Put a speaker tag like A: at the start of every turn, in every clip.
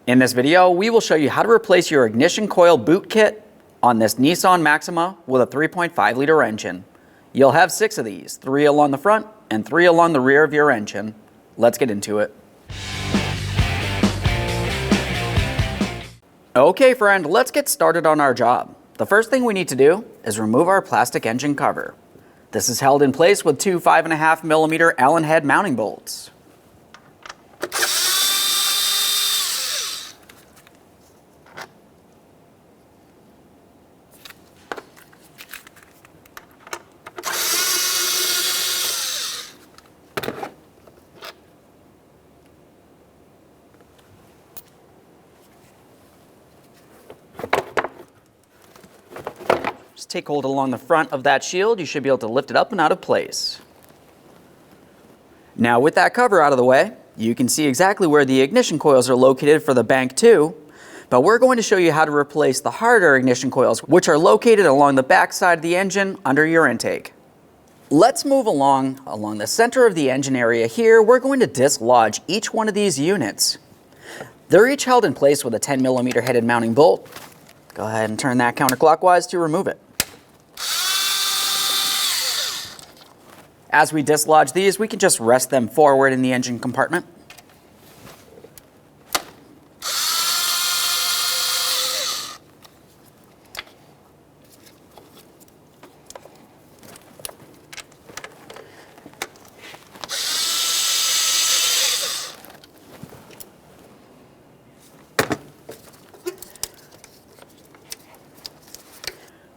A: In this video, we will show you how to replace your ignition coil boot kit on this Nissan Maxima with a 3.5 liter engine. You'll have 6 of these, 3 along the front and 3 along the rear of your engine. Let's get into it. Okay friend, let's get started on our job. The first thing we need to do is remove our plastic engine cover. This is held in place with 2 5.5mm Allen head mounting bolts. Just take hold along the front of that shield. You should be able to lift it up and out of place. Now with that cover out of the way, you can see exactly where the ignition coils are located for the bank 2, but we're going to show you how to replace the harder ignition coils, which are located along the back side of the engine under your intake. Let's move along the center of the engine area here. We're going to dislodge each one of these units. They're each held in place with a 10mm headed mounting bolt. Go ahead and turn that counterclockwise to remove it. As we dislodge these, we can just rest them forward in the engine compartment.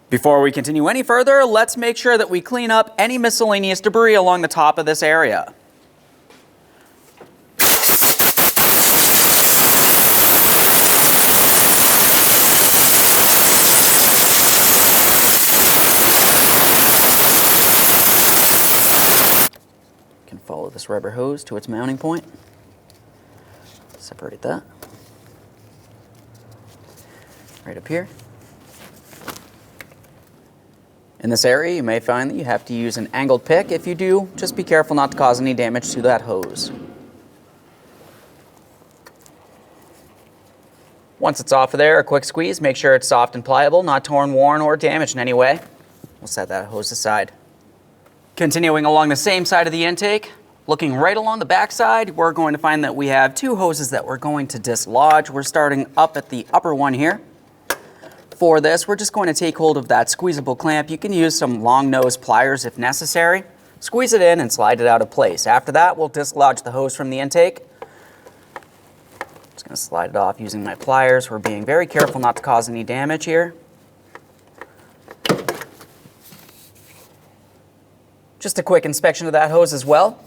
A: Before we continue any further, let's make sure that we clean up any miscellaneous debris along the top of this area. You can follow this rubber hose to its mounting point. Separate that. Right up here. In this area, you may find that you have to use an angled pick. If you do, just be careful not to cause any damage to that hose. Once it's off of there, a quick squeeze, make sure it's soft and pliable, not torn, worn, or damaged in any way. We'll set that hose aside. Continuing along the same side of the intake, looking right along the back side, we're going to find that we have 2 hoses that we're going to dislodge. We're starting up at the upper one here. For this, we're just going to take hold of that squeezable clamp. You can use some long nose pliers if necessary. Squeeze it in and slide it out of place. After that, we'll dislodge the hose from the intake. Just going to slide it off using my pliers. We're being very careful not to cause any damage here. Just a quick inspection of that hose as well.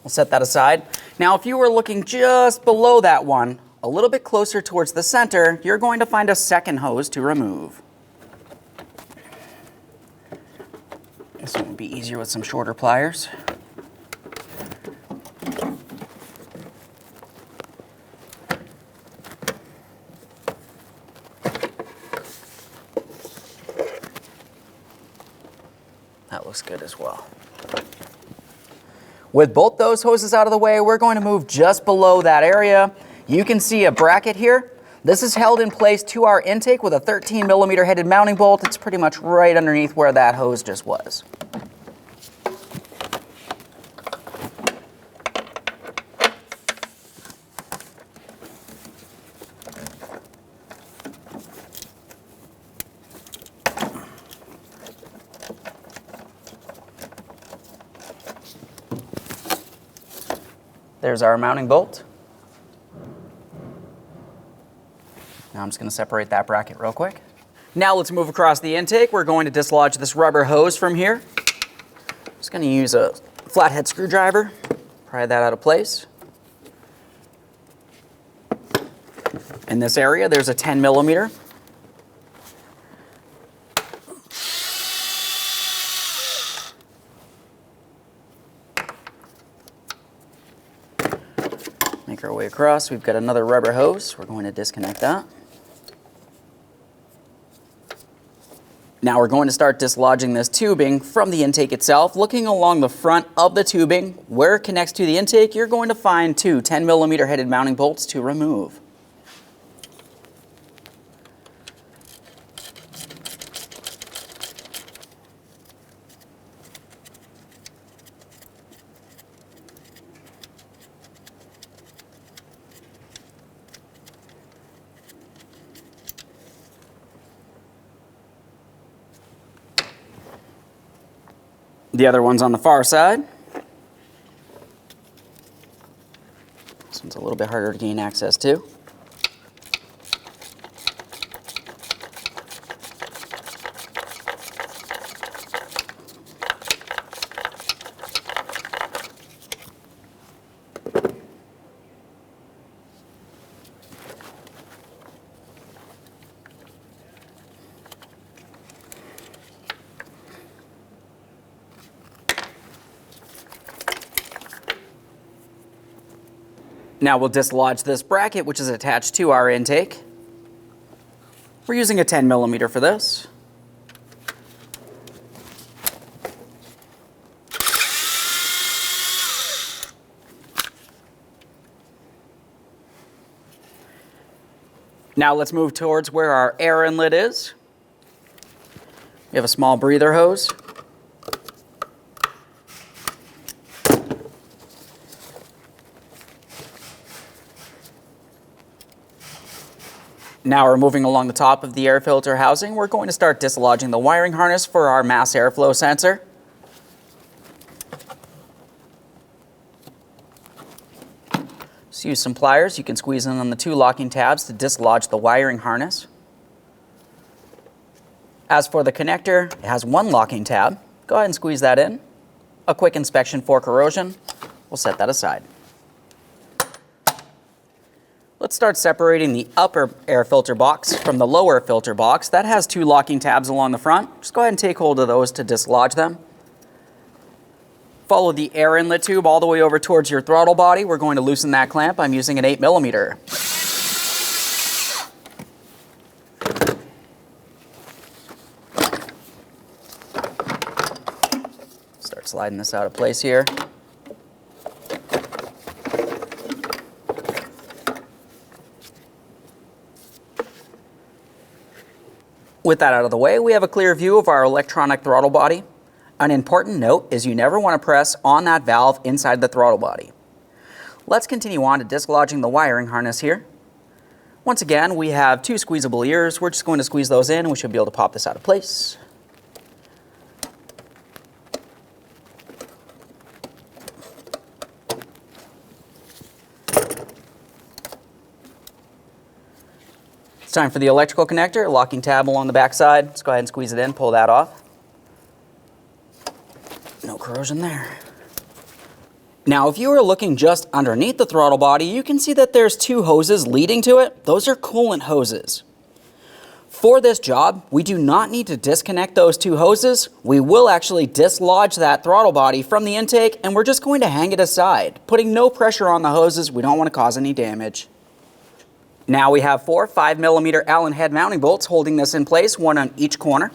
A: We'll set that aside. Now, if you were looking just below that one, a little bit closer towards the center, you're going to find a second hose to remove. This one would be easier with some shorter pliers. That looks good as well. With both those hoses out of the way, we're going to move just below that area. You can see a bracket here. This is held in place to our intake with a 13mm headed mounting bolt. It's pretty much right underneath where that hose just was. There's our mounting bolt. Now I'm just going to separate that bracket real quick. Now let's move across the intake. We're going to dislodge this rubber hose from here. Just going to use a flathead screwdriver, pry that out of place. In this area, there's a 10mm. Make our way across. We've got another rubber hose. We're going to disconnect that. Now we're going to start dislodging this tubing from the intake itself. Looking along the front of the tubing, where it connects to the intake, you're going to find two 10mm headed mounting bolts to remove. The other one's on the far side. This one's a little bit harder to gain access to. Now we'll dislodge this bracket, which is attached to our intake. We're using a 10mm for this. Now let's move towards where our air inlet is. We have a small breather hose. Now we're moving along the top of the air filter housing. We're going to start dislodging the wiring harness for our mass airflow sensor. Just use some pliers. You can squeeze in on the two locking tabs to dislodge the wiring harness. As for the connector, it has one locking tab. Go ahead and squeeze that in. A quick inspection for corrosion. We'll set that aside. Let's start separating the upper air filter box from the lower filter box. That has two locking tabs along the front. Just go ahead and take hold of those to dislodge them. Follow the air inlet tube all the way over towards your throttle body. We're going to loosen that clamp. I'm using an 8mm. Start sliding this out of place here. With that out of the way, we have a clear view of our electronic throttle body. An important note is you never want to press on that valve inside the throttle body. Let's continue on to dislodging the wiring harness here. Once again, we have two squeezable ears. We're just going to squeeze those in and we should be able to pop this out of place. It's time for the electrical connector, locking tab along the back side. Let's go ahead and squeeze it in, pull that off. No corrosion there. Now, if you are looking just underneath the throttle body, you can see that there's two hoses leading to it. Those are coolant hoses. For this job, we do not need to disconnect those two hoses. We will actually dislodge that throttle body from the intake, and we're just going to hang it aside, putting no pressure on the hoses. We don't want to cause any damage. Now we have four 5mm Allen head mounting bolts holding this in place, one on each corner.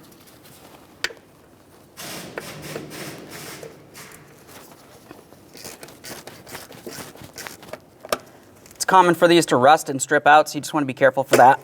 A: It's common for these to rust and strip out, so you just want to be careful for that.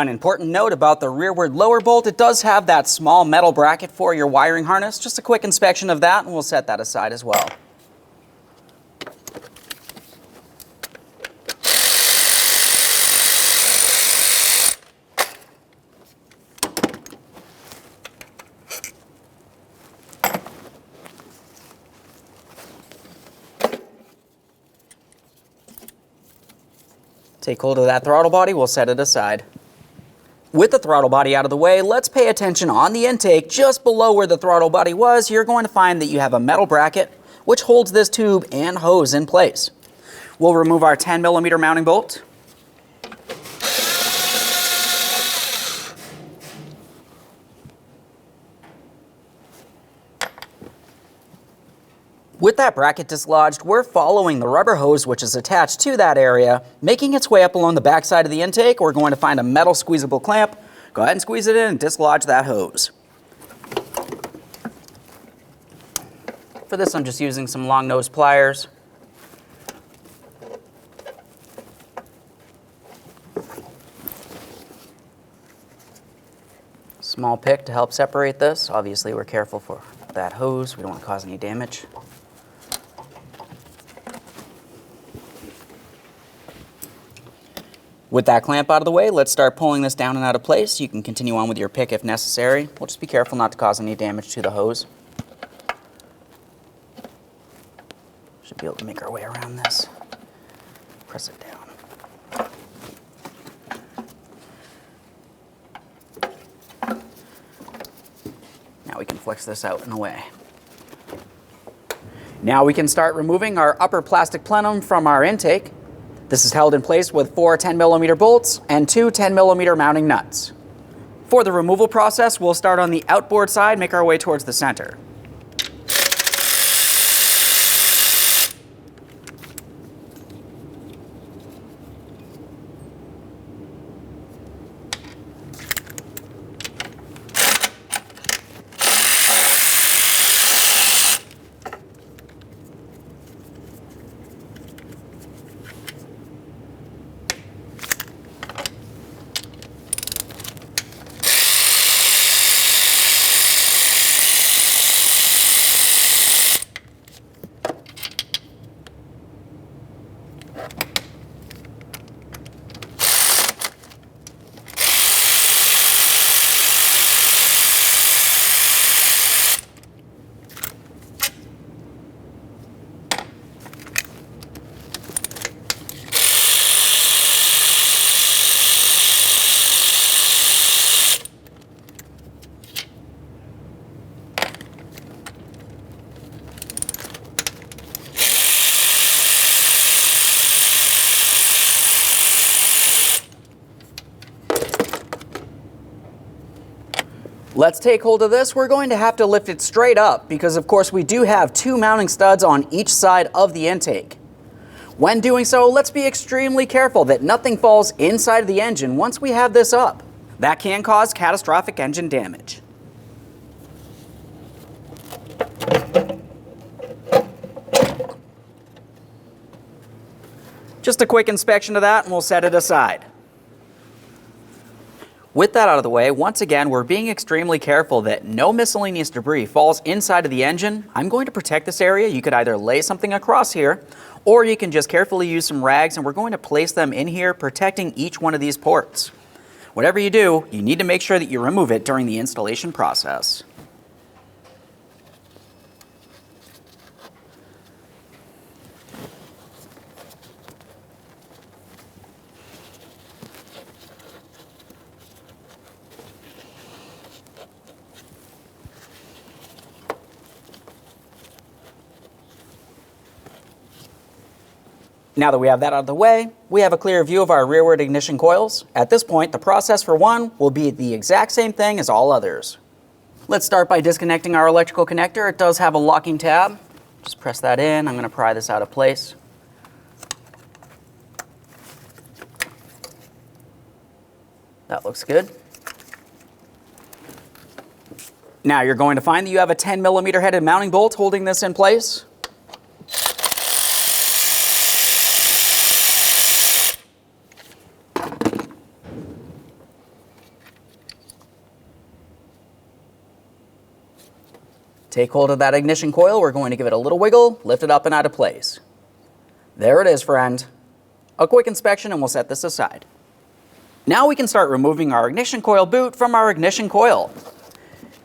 A: An important note about the rearward lower bolt, it does have that small metal bracket for your wiring harness. Just a quick inspection of that and we'll set that aside as well. Take hold of that throttle body, we'll set it aside. With the throttle body out of the way, let's pay attention on the intake. Just below where the throttle body was, you're going to find that you have a metal bracket which holds this tube and hose in place. We'll remove our 10mm mounting bolt. With that bracket dislodged, we're following the rubber hose which is attached to that area, making its way up along the back side of the intake. We're going to find a metal squeezable clamp, go ahead and squeeze it in and dislodge that hose. For this, I'm just using some long nose pliers. Small pick to help separate this. Obviously, we're careful for that hose. We don't want to cause any damage. With that clamp out of the way, let's start pulling this down and out of place. You can continue on with your pick if necessary. We'll just be careful not to cause any damage to the hose. Should be able to make our way around this. Press it down. Now we can flex this out and away. Now we can start removing our upper plastic plenum from our intake. This is held in place with 4 10mm bolts and 2 10mm mounting nuts. For the removal process, we'll start on the outboard side, make our way towards the center. Let's take hold of this. We're going to have to lift it straight up because of course we do have 2 mounting studs on each side of the intake. When doing so, let's be extremely careful that nothing falls inside of the engine once we have this up. That can cause catastrophic engine damage. Just a quick inspection of that and we'll set it aside. With that out of the way, once again, we're being extremely careful that no miscellaneous debris falls inside of the engine. I'm going to protect this area. You could either lay something across here, or you can just carefully use some rags, and we're going to place them in here, protecting each one of these ports. Whatever you do, you need to make sure that you remove it during the installation process. Now that we have that out of the way, we have a clear view of our rearward ignition coils. At this point, the process for one will be the exact same thing as all others. Let's start by disconnecting our electrical connector. It does have a locking tab. Just press that in. I'm going to pry this out of place. That looks good. Now you're going to find that you have a 10mm headed mounting bolt holding this in place. Take hold of that ignition coil. We're going to give it a little wiggle, lift it up and out of place. There it is, friend. A quick inspection and we'll set this aside. Now we can start removing our ignition coil boot from our ignition coil.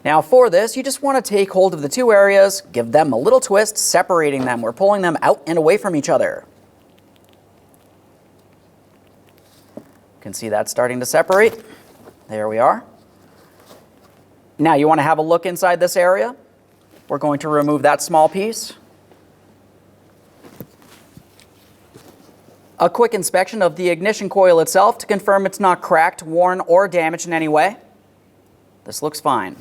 A: Now for this, you just want to take hold of the 2 areas, give them a little twist, separating them. We're pulling them out and away from each other. You can see that starting to separate. There we are. Now you want to have a look inside this area. We're going to remove that small piece. A quick inspection of the ignition coil itself to confirm it's not cracked, worn, or damaged in any way. This looks fine.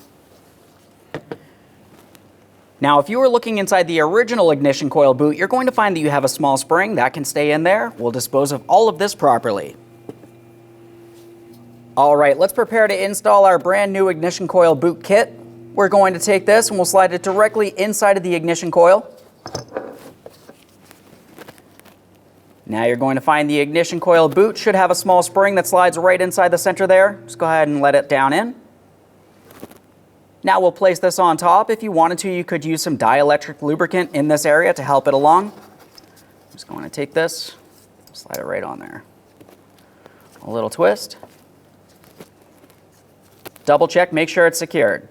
A: Now, if you were looking inside the original ignition coil boot, you're going to find that you have a small spring that can stay in there. We'll dispose of all of this properly. All right, let's prepare to install our brand new ignition coil boot kit. We're going to take this and we'll slide it directly inside of the ignition coil. Now you're going to find the ignition coil boot should have a small spring that slides right inside the center there. Just go ahead and let it down in. Now we'll place this on top. If you wanted to, you could use some dielectric lubricant in this area to help it along. Just going to take this, slide it right on there. A little twist. Double check, make sure it's secured.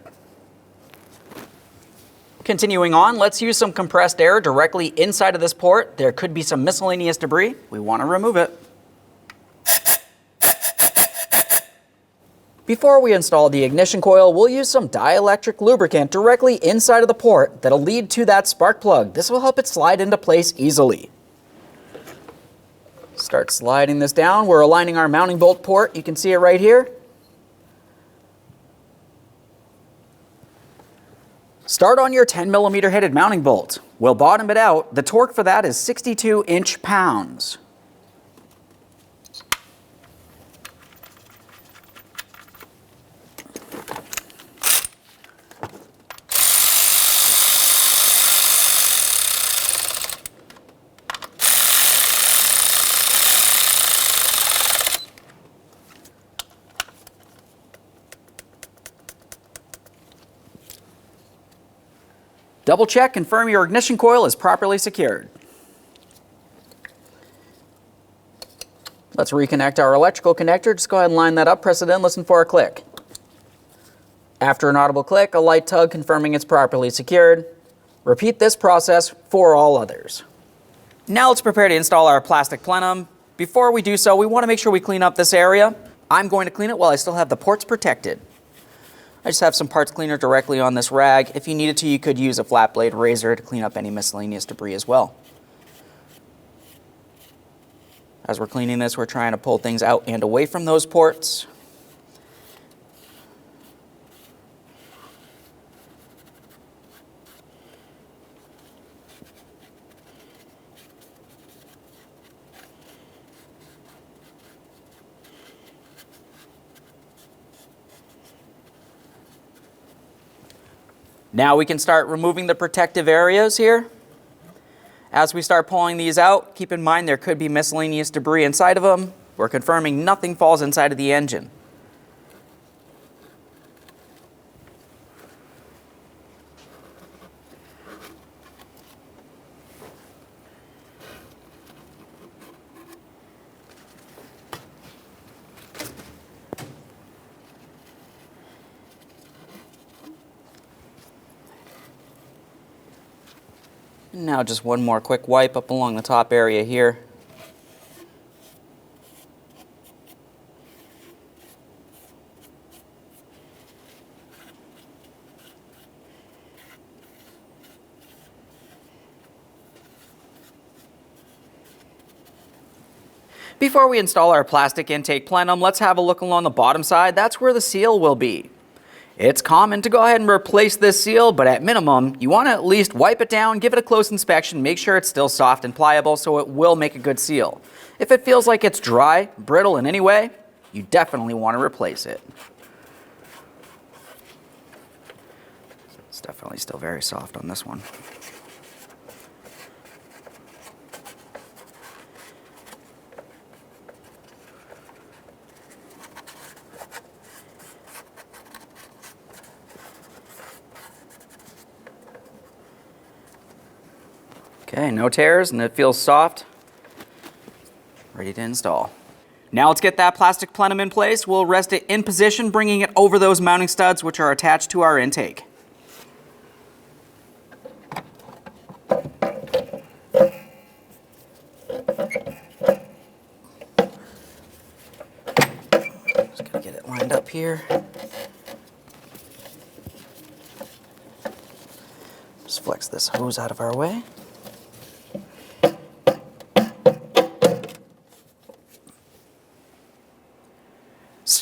A: Continuing on, let's use some compressed air directly inside of this port. There could be some miscellaneous debris. We want to remove it. Before we install the ignition coil, we'll use some dielectric lubricant directly inside of the port that'll lead to that spark plug. This will help it slide into place easily. Start sliding this down. We're aligning our mounting bolt port. You can see it right here. Start on your 10mm headed mounting bolt. We'll bottom it out. The torque for that is 62 inch-pounds. Double check, confirm your ignition coil is properly secured. Let's reconnect our electrical connector. Just go ahead and line that up, press it in, listen for a click. After an audible click, a light tug confirming it's properly secured. Repeat this process for all others. Now let's prepare to install our plastic plenum. Before we do so, we want to make sure we clean up this area. I'm going to clean it while I still have the ports protected. I just have some parts cleaner directly on this rag. If you needed to, you could use a flat blade razor to clean up any miscellaneous debris as well. As we're cleaning this, we're trying to pull things out and away from those ports. Now we can start removing the protective areas here. As we start pulling these out, keep in mind there could be miscellaneous debris inside of them. We're confirming nothing falls inside of the engine. Now just one more quick wipe up along the top area here. Before we install our plastic intake plenum, let's have a look along the bottom side. That's where the seal will be. It's common to go ahead and replace this seal, but at minimum, you want to at least wipe it down, give it a close inspection, make sure it's still soft and pliable so it will make a good seal. If it feels like it's dry, brittle in any way, you definitely want to replace it. It's definitely still very soft on this one. Okay, no tears, and it feels soft. Ready to install. Now let's get that plastic plenum in place. We'll rest it in position, bringing it over those mounting studs which are attached to our intake. Just gotta get it lined up here. Just flex this hose out of our way.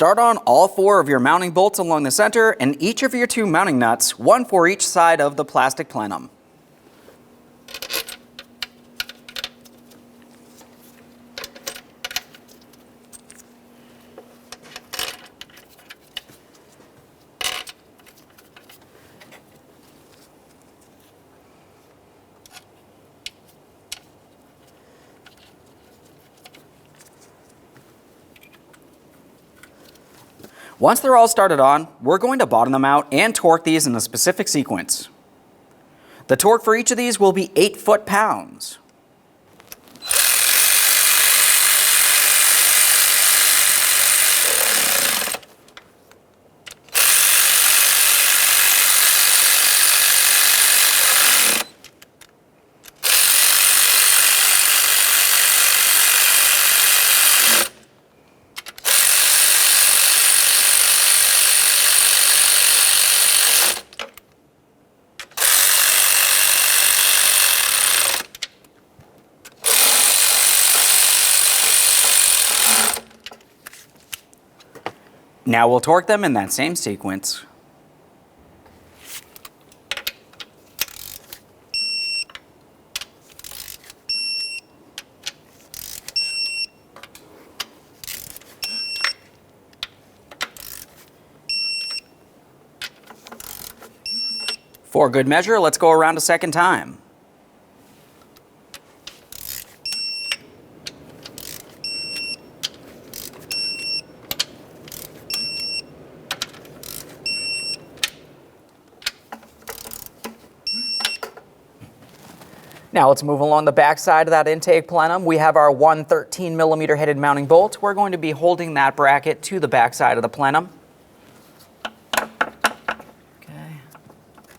A: Start on all 4 of your mounting bolts along the center and each of your 2 mounting nuts, 1 for each side of the plastic plenum. Once they're all started on, we're going to bottom them out and torque these in a specific sequence. The torque for each of these will be 8 foot-pounds. Now we'll torque them in that same sequence. For good measure, let's go around a second time. Now let's move along the back side of that intake plenum. We have our 1 13mm headed mounting bolt. We're going to be holding that bracket to the back side of the plenum. Okay.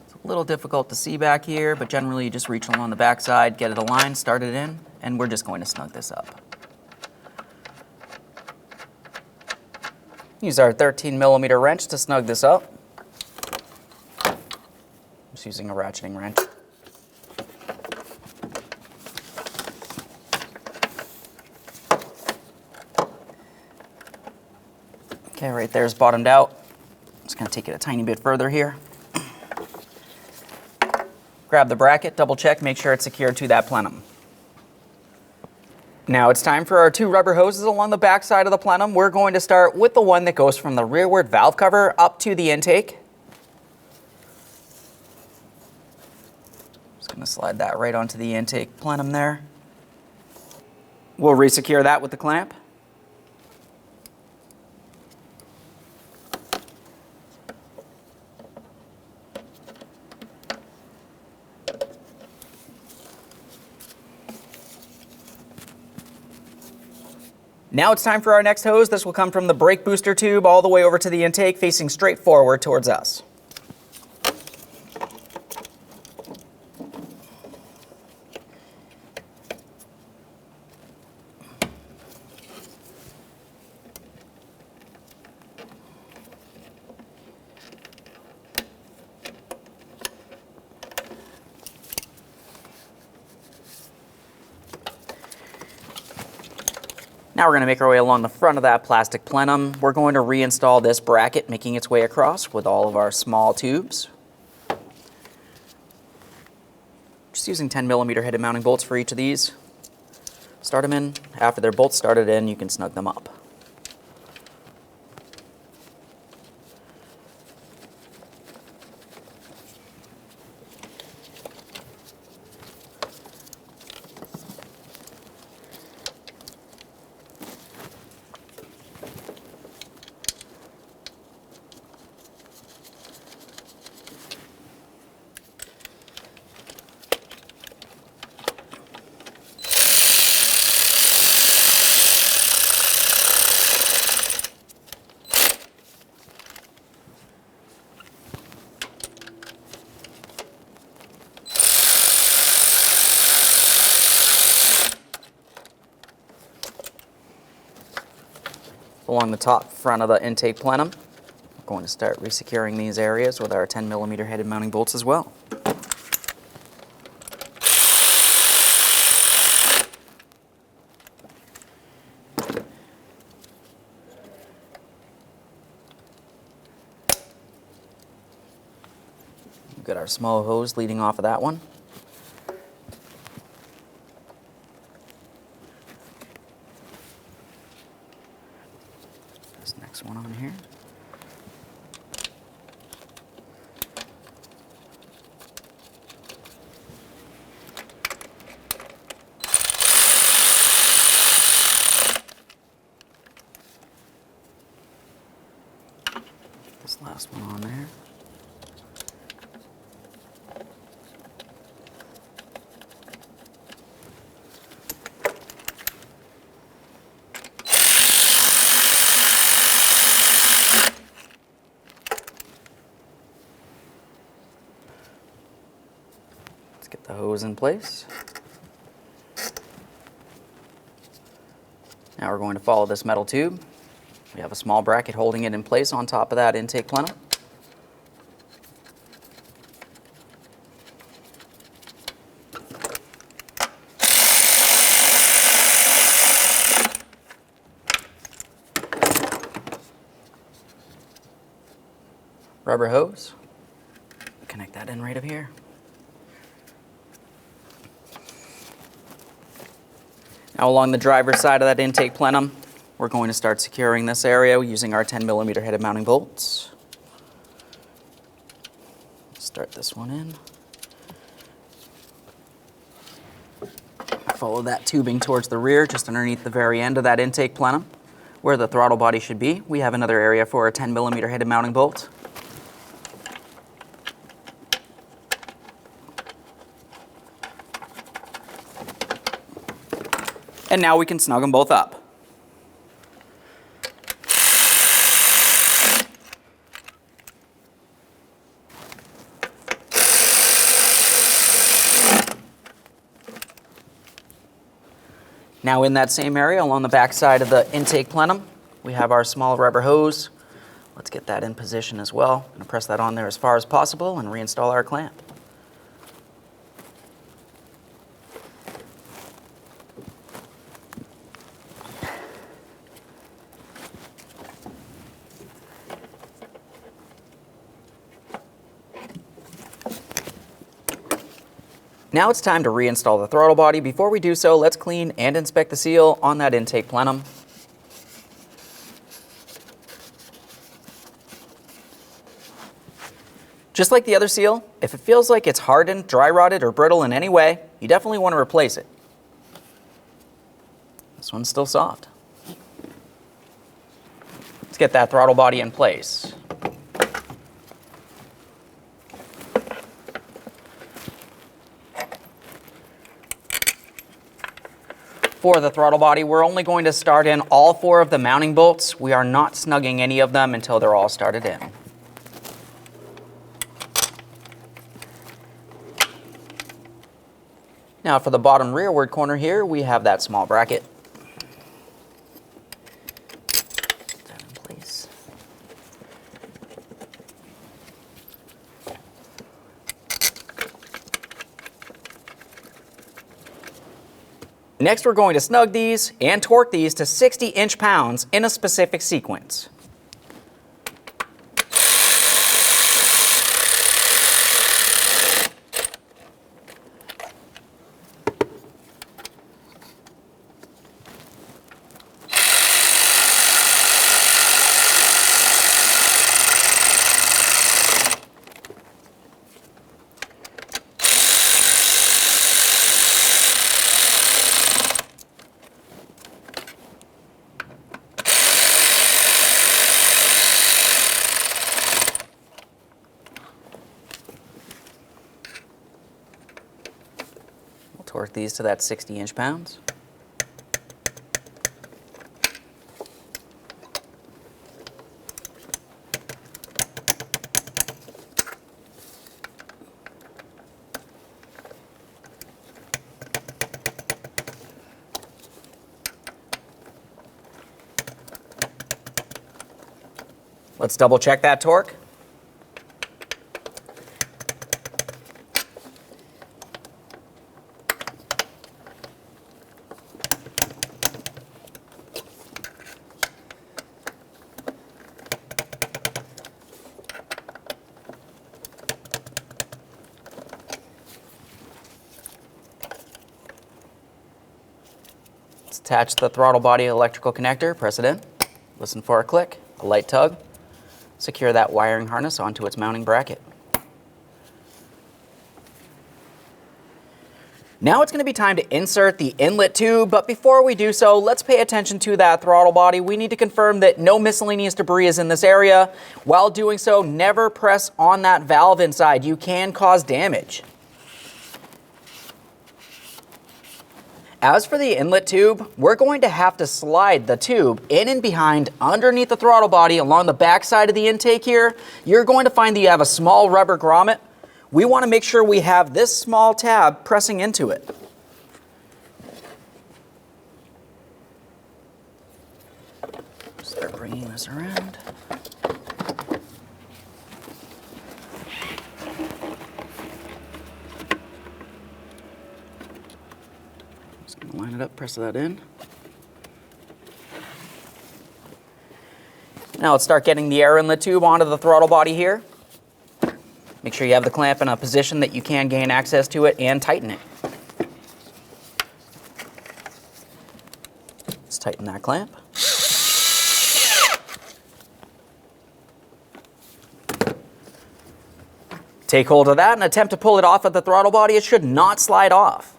A: It's a little difficult to see back here, but generally you just reach along the back side, get it aligned, start it in, and we're just going to snug this up. Use our 13mm wrench to snug this up. Just using a ratcheting wrench. Okay, right there is bottomed out. Just going to take it a tiny bit further here. Grab the bracket, double check, make sure it's secured to that plenum. Now it's time for our 2 rubber hoses along the back side of the plenum. We're going to start with the one that goes from the rearward valve cover up to the intake. Just going to slide that right onto the intake plenum there. We'll resecure that with the clamp. Now it's time for our next hose. This will come from the brake booster tube all the way over to the intake, facing straight forward towards us. Now we're going to make our way along the front of that plastic plenum. We're going to reinstall this bracket, making its way across with all of our small tubes. Just using 10mm headed mounting bolts for each of these. Start them in. After they're both started in, you can snug them up. Along the top front of the intake plenum, we're going to start resecuring these areas with our 10mm headed mounting bolts as well. We've got our small hose leading off of that one. This next one on here. This last one on there. Let's get the hose in place. Now we're going to follow this metal tube. We have a small bracket holding it in place on top of that intake plenum. Rubber hose. Connect that in right over here. Now along the driver's side of that intake plenum, we're going to start securing this area using our 10mm headed mounting bolts. Start this one in. Follow that tubing towards the rear, just underneath the very end of that intake plenum, where the throttle body should be. We have another area for a 10mm headed mounting bolt. And now we can snug them both up. Now in that same area along the back side of the intake plenum, we have our small rubber hose. Let's get that in position as well. I'm going to press that on there as far as possible and reinstall our clamp. Now it's time to reinstall the throttle body. Before we do so, let's clean and inspect the seal on that intake plenum. Just like the other seal, if it feels like it's hardened, dry rotted, or brittle in any way, you definitely want to replace it. This one's still soft. Let's get that throttle body in place. For the throttle body, we're only going to start in all 4 of the mounting bolts. We are not snugging any of them until they're all started in. Now for the bottom rearward corner here, we have that small bracket. Put that in place. Next, we're going to snug these and torque these to 60 inch-pounds in a specific sequence. Torque these to that 60 inch-pounds. Let's double check that torque. Attach the throttle body electrical connector, press it in, listen for a click, a light tug, secure that wiring harness onto its mounting bracket. Now it's going to be time to insert the inlet tube, but before we do so, let's pay attention to that throttle body. We need to confirm that no miscellaneous debris is in this area. While doing so, never press on that valve inside. You can cause damage. As for the inlet tube, we're going to have to slide the tube in and behind underneath the throttle body along the back side of the intake here. You're going to find that you have a small rubber grommet. We want to make sure we have this small tab pressing into it. Start bringing this around. Just going to line it up, press that in. Now let's start getting the air inlet tube onto the throttle body here. Make sure you have the clamp in a position that you can gain access to it and tighten it. Let's tighten that clamp. Take hold of that and attempt to pull it off at the throttle body. It should not slide off.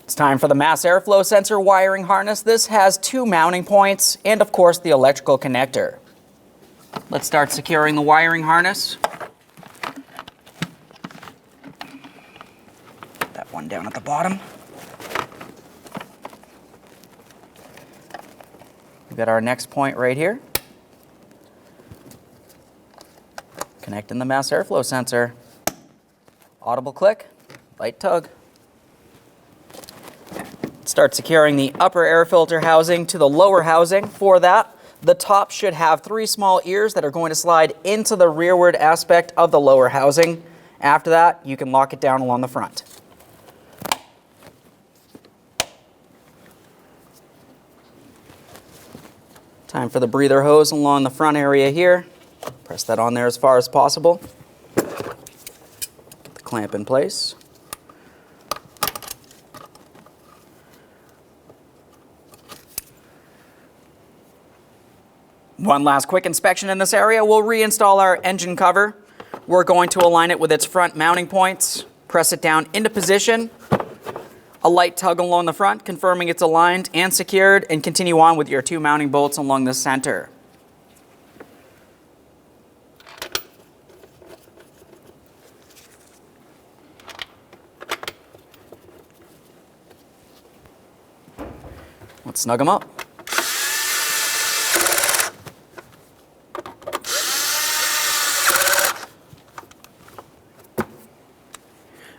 A: It's time for the mass airflow sensor wiring harness. This has 2 mounting points and of course the electrical connector. Let's start securing the wiring harness. One down at the bottom. We've got our next point right here. Connecting the mass airflow sensor. Audible click, light tug. Start securing the upper air filter housing to the lower housing. For that, the top should have 3 small ears that are going to slide into the rearward aspect of the lower housing. After that, you can lock it down along the front. Time for the breather hose along the front area here. Press that on there as far as possible. Get the clamp in place. One last quick inspection in this area. We'll reinstall our engine cover. We're going to align it with its front mounting points. Press it down into position. A light tug along the front, confirming it's aligned and secured, and continue on with your 2 mounting bolts along the center. Let's snug them up.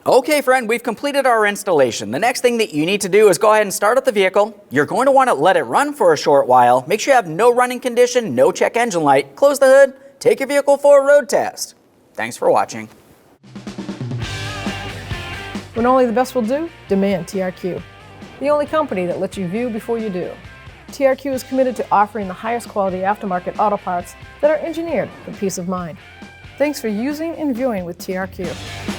A: Okay, friend, we've completed our installation. The next thing that you need to do is go ahead and start up the vehicle. You're going to want to let it run for a short while. Make sure you have no running condition, no check engine light. Close the hood, take your vehicle for a road test. Thanks for watching.
B: When only the best will do, demand TRQ. The only company that lets you view before you do. TRQ is committed to offering the highest quality aftermarket auto parts that are engineered for peace of mind. Thanks for using and viewing with TRQ.